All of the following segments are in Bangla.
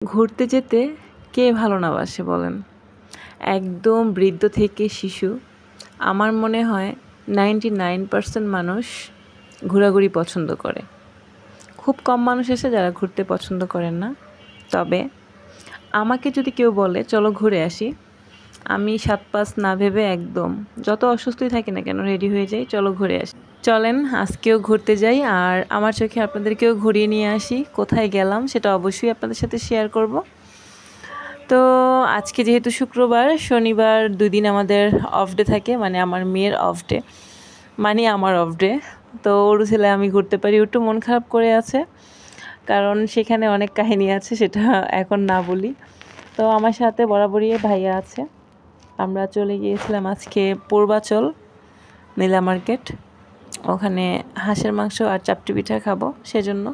ঘুরতে যেতে কে ভালো না বাসে বলেন? একদম বৃদ্ধ থেকে শিশু, আমার মনে হয় 99% মানুষ ঘোরাঘুরি পছন্দ করে। খুব কম মানুষ আছে যারা ঘুরতে পছন্দ করেন না। তবে আমাকে যদি কেউ বলে চলো ঘুরে আসি, আমি ৭-৫ না ভেবে একদম যত অসুস্থই থাকি না কেন রেডি হয়ে যাই, চলো ঘুরে আসি। চলেন আজকেও ঘুরতে যাই, আর আমার চোখে আপনাদেরকেও ঘুরিয়ে নিয়ে আসি। কোথায় গেলাম সেটা অবশ্যই আপনাদের সাথে শেয়ার করব। তো আজকে যেহেতু শুক্রবার, শনিবার ২ দিন আমাদের অফ ডে থাকে, মানে আমার মেয়ের অফ ডে, মানে আমার অফ ডে। তো ওর ছেলে আমি ঘুরতে পারি, একটু মন খারাপ করে আছে, কারণ সেখানে অনেক কাহিনী আছে, সেটা এখন না বলি। তো আমার সাথে বরাবরই ভাইয়া আছে। আমরা চলে গিয়েছিলাম আজকে পূর্বাচল নীলা মার্কেট, ওখানে হাঁসের মাংস আর চাপটি পিঠা খাবো সেজন্য।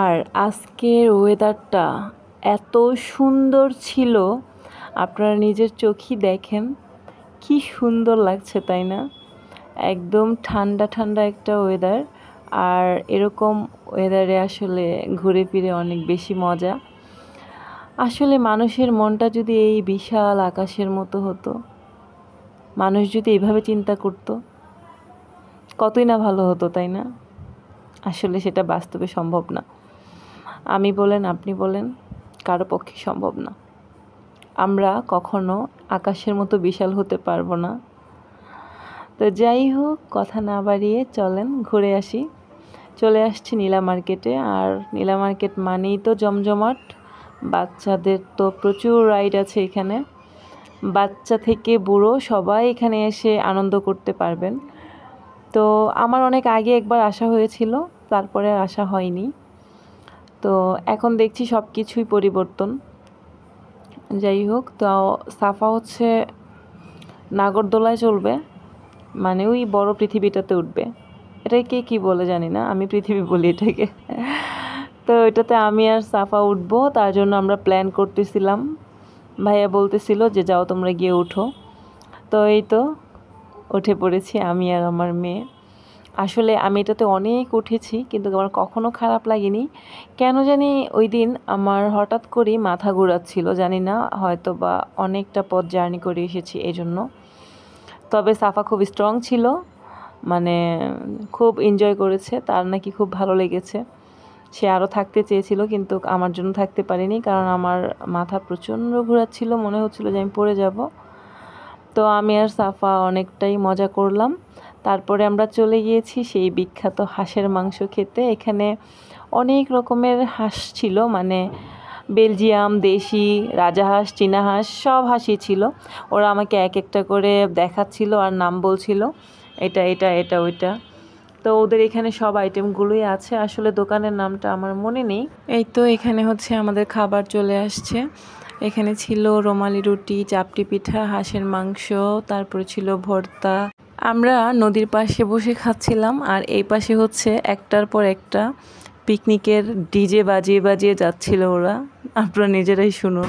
আর আজকের ওয়েদারটা এত সুন্দর ছিল, আপনারা নিজের চোখেই দেখেন কি সুন্দর লাগছে, তাই না? একদম ঠান্ডা ঠান্ডা একটা ওয়েদার। আর এরকম ওয়েদারে আসলে ঘুরে ফিরে অনেক বেশি মজা। আসলে মানুষের মনটা যদি এই বিশাল আকাশের মতো হতো, মানুষ যদি এইভাবে চিন্তা করত, কতই না ভালো হতো, তাই না? আসলে সেটা বাস্তবে সম্ভব না। আমি বলেন, আপনি বলেন, কারো পক্ষে সম্ভব না। আমরা কখনো আকাশের মতো বিশাল হতে পারবো না। তো যাই হোক, কথা না বাড়িয়ে চলেন ঘুরে আসি। চলে আসছি নীলা মার্কেটে, আর নীলা মার্কেট মানেই তো জমজমাট। বাচ্চাদের তো প্রচুর রাইড আছে এখানে, বাচ্চা থেকে বুড়ো সবাই এখানে এসে আনন্দ করতে পারবেন। তো আমার অনেক আগে একবার আসা হয়েছিল, তারপরে আর আসা হয়নি। তো এখন দেখছি সব কিছুই পরিবর্তন। যাই হোক, তো সাফা হচ্ছে নাগরদোলায় চলবে, মানে ওই বড় পৃথিবীটাতে উঠবে। এটাকে কি বলে জানি না, আমি পৃথিবী বলি এটাকে। তো এটাতে আমি আর সাফা উঠবো, তার জন্য আমরা প্ল্যান করতেছিলাম। ভাইয়া বলতেছিল যে যাও তোমরা গিয়ে উঠো। তো এই তো উঠে পড়েছি আমি আর আমার মেয়ে। আসলে আমি এটাতে অনেক উঠেছি, কিন্তু আমার কখনো খারাপ লাগেনি। কেন জানি ওই দিন আমার হঠাৎ করেই মাথা ঘোরাচ্ছিল, জানি না, হয়তো বা অনেকটা পথ জার্নি করে এসেছি এই জন্য। তবে সাফা খুব স্ট্রং ছিল, মানে খুব এনজয় করেছে, তার নাকি খুব ভালো লেগেছে। সে আরও থাকতে চেয়েছিল, কিন্তু আমার জন্য থাকতে পারিনি, কারণ আমার মাথা প্রচণ্ড ঘোরাচ্ছিল, মনে হচ্ছিল যে আমি পড়ে যাব। তো আমি আর সাফা অনেকটাই মজা করলাম। তারপরে আমরা চলে গিয়েছি সেই বিখ্যাত হাঁসের মাংস খেতে। এখানে অনেক রকমের হাঁস ছিল, মানে বেলজিয়াম, দেশি, রাজাহাঁস, চীনা হাঁস, সব হাঁসই ছিল। ওরা আমাকে এক একটা করে দেখাচ্ছিল আর নাম বলছিল, এটা এটা এটা ওইটা। তো ওদের এখানে সব আইটেমগুলোই আছে, আসলে দোকানের নামটা আমার মনে নেই। এই তো এখানে হচ্ছে আমাদের খাবার চলে আসছে। এখানে ছিল রুমালি রুটি, চাপটি পিঠা, হাঁসের মাংস, তারপরে ছিল ভর্তা। আমরা নদীর পাশে বসে খাচ্ছিলাম, আর এই পাশে হচ্ছে একটার পর একটা পিকনিকের ডিজে বাজিয়ে বাজিয়ে যাচ্ছিল ওরা। আপনারা নিজেরাই শুনুন।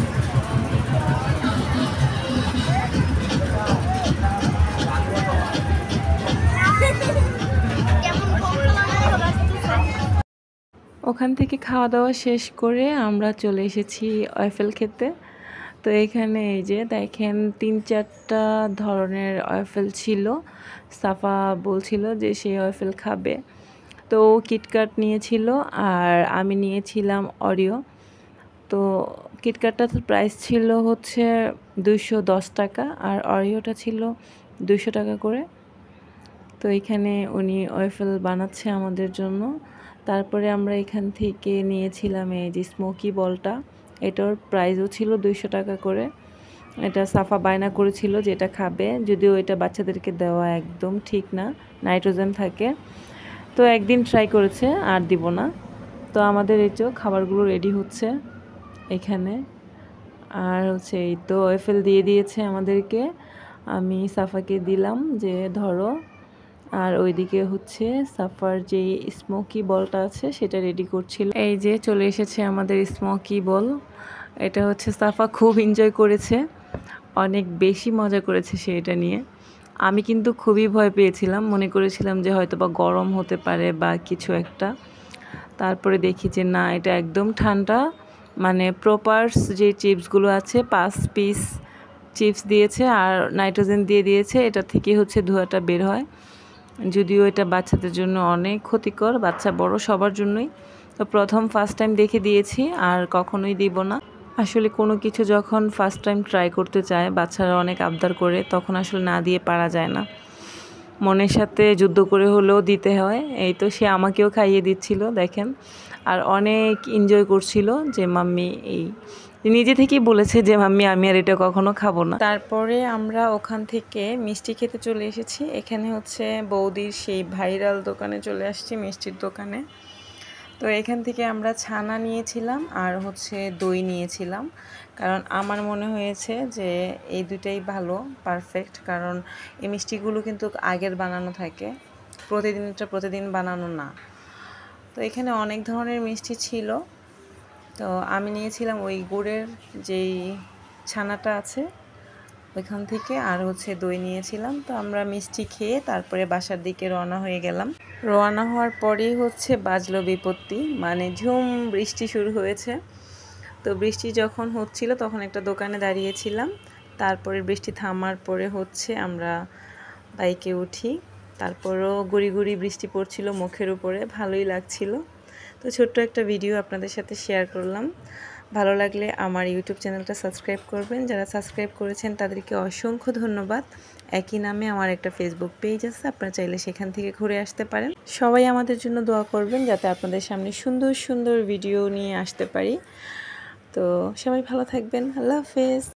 ওখান থেকে খাওয়া দাওয়া শেষ করে আমরা চলে এসেছি ওয়েফেল খেতে। তো এখানে এই যে দেখেন ৩-৪টা ধরনের ওয়েফেল ছিল। সাফা বলছিল যে সে ওয়েফেল খাবে, তো কিটক্যাট নিয়েছিল আর আমি নিয়েছিলাম অরিও। তো কিটক্যাটটার প্রাইস ছিল হচ্ছে 210 টাকা, আর অরিওটা ছিল 200 টাকা করে। তো এখানে উনি ওয়েফেল বানাচ্ছে আমাদের জন্য। তারপরে আমরা এখান থেকে নিয়েছিলাম এই যে স্মোকি বলটা, এটার প্রাইসও ছিল 200 টাকা করে। এটা সাফা বায়না করেছিল যে এটা খাবে, যদিও এটা বাচ্চাদেরকে দেওয়া একদম ঠিক না, নাইট্রোজেন থাকে। তো একদিন ট্রাই করেছে, আর দিব না। তো আমাদের এই তো খাবারগুলো রেডি হচ্ছে এখানে, আর হচ্ছে এই তো ওয়েফেল দিয়ে দিয়েছে আমাদেরকে। আমি সাফাকে দিলাম যে ধরো, আর ওইদিকে হচ্ছে সাফার যে স্মোকি বলটা আছে সেটা রেডি করছিল। এই যে চলে এসেছে আমাদের স্মোকি বল। এটা হচ্ছে সাফা খুব এনজয় করেছে, অনেক বেশি মজা করেছে সে এটা নিয়ে। আমি কিন্তু খুবই ভয় পেয়েছিলাম, মনে করেছিলাম যে হয়তো বা গরম হতে পারে বা কিছু একটা। তারপরে দেখি যে না, এটা একদম ঠান্ডা, মানে প্রপার্স যে চিপসগুলো আছে 5 পিস চিপস দিয়েছে আর নাইট্রোজেন দিয়ে দিয়েছে, এটা থেকে হচ্ছে ধোঁয়াটা বের হয়। যদিও এটা বাচ্চাদের জন্য অনেক ক্ষতিকর, বাচ্চা বড় সবার জন্যই। তো ফার্স্ট টাইম দেখে দিয়েছি, আর কখনোই দিব না। আসলে কোনো কিছু যখন ফার্স্ট টাইম ট্রাই করতে চায়, বাচ্চারা অনেক আবদার করে, তখন আসলে না দিয়ে পারা যায় না, মনের সাথে যুদ্ধ করে হলেও দিতে হয়। এই তো সে আমাকেও খাইয়ে দিচ্ছিল দেখেন, আর অনেক এনজয় করছিল যে মাম্মি, এই নিজে থেকেই বলেছে যে মাম্মি আমি আর এটা কখনো খাবো না। তারপরে আমরা ওখান থেকে মিষ্টি খেতে চলে এসেছি। এখানে হচ্ছে বৌদির সেই ভাইরাল দোকানে চলে আসছি, মিষ্টির দোকানে। তো এখান থেকে আমরা ছানা নিয়েছিলাম আর হচ্ছে দই নিয়েছিলাম, কারণ আমার মনে হয়েছে যে এই দুটাই ভালো, পারফেক্ট। কারণ এই মিষ্টিগুলো কিন্তু আগের বানানো থাকে, প্রতিদিন বানানো না। তো এখানে অনেক ধরনের মিষ্টি ছিল, তো আমি নিয়েছিলাম ওই গুড়ের যেই ছানাটা আছে ওইখান থেকে, আর হচ্ছে দই নিয়েছিলাম। তো আমরা মিষ্টি খেয়ে তারপরে বাসার দিকে রওনা হয়ে গেলাম। রওনা হওয়ার পরেই হচ্ছে বাজলো বিপত্তি, মানে ঝুম বৃষ্টি শুরু হয়েছে। তো বৃষ্টি যখন হচ্ছিল তখন একটা দোকানে দাঁড়িয়েছিলাম, তারপরে বৃষ্টি থামার পরে হচ্ছে আমরা বাইকে উঠি। তারপরও গুড়ি গুড়ি বৃষ্টি পড়ছিল মুখের উপরে, ভালোই লাগছিল। তো ছোট্ট একটা ভিডিও আপনাদের সাথে শেয়ার করলাম। ভালো লাগলে আমার ইউটিউব চ্যানেলটা সাবস্ক্রাইব করবেন, যারা সাবস্ক্রাইব করেছেন তাদেরকে অসংখ্য ধন্যবাদ। একই নামে আমার একটা ফেসবুক পেজ আছে, আপনারা চাইলে সেখান থেকে ঘুরে আসতে পারেন। সবাই আমাদের জন্য দোয়া করবেন যাতে আপনাদের সামনে সুন্দর সুন্দর ভিডিও নিয়ে আসতে পারি। তো সবাই ভালো থাকবেন, আল্লাহ হাফেজ।